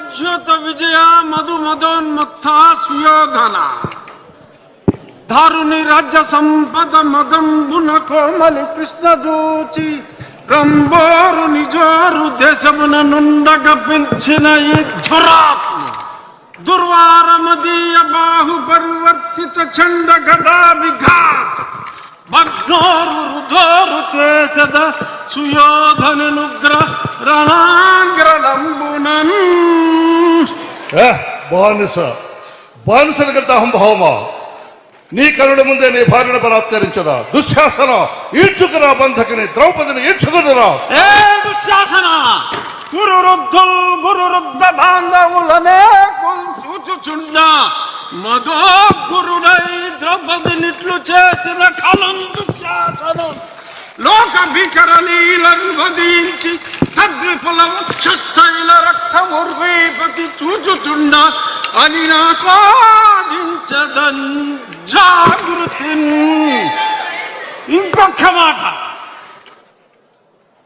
ఉజ్యోత విజయ మధు మదోన్మత్త సుయోధన దారుని రాజ్య సంపద మదంబున కోమలి కృష్ణ జూచి రంబోరు నిజోరు దేశమున నుండగ పెంచిన ఈ దురాత్మ దుర్వారమదీయ బాహు పరివర్తిత చండ గదా విఘాత భగ్నోరు రుధోరు చేసద సుయోధనుగ్ర రణాంగ్రలంబునన్ బానిసలకంత అహంభావమా నీ కరుణ ముందే నీ భార్యను బలాత్కరించదా దుశ్శాసన ఈడ్చుకురా బంధకిని ద్రౌపదిని ఈడ్చుకురా ఏ దుశ్శాసన గురురుద్ధ బాంధవులనే చూచుచుండా మధో గురుడై ద్రౌపదినిట్లు చేసిన కలం దుశ్శాసనం లోక భీకర లీలను వధించి తద్విపుల వక్షస్థైల రక్తముర్వీపతి చూచుచుండ అని ఆస్వాదించదన్ జాగృతి. ఇంకొక మాట,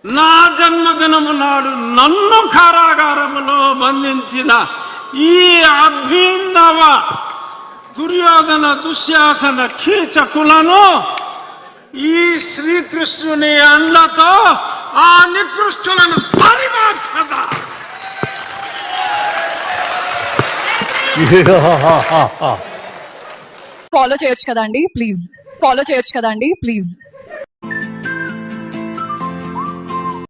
నా జన్మదినము నాడు నన్ను కారాగారములో బంధించిన ఈ అభినవ దుర్యోధన దుశ్శాసన కీచకులను ఈ శ్రీకృష్ణుని అండ్లతో ఆ నికృష్టులను పరిమార్చద. ఫాలో చేయొచ్చు కదండి ప్లీజ్.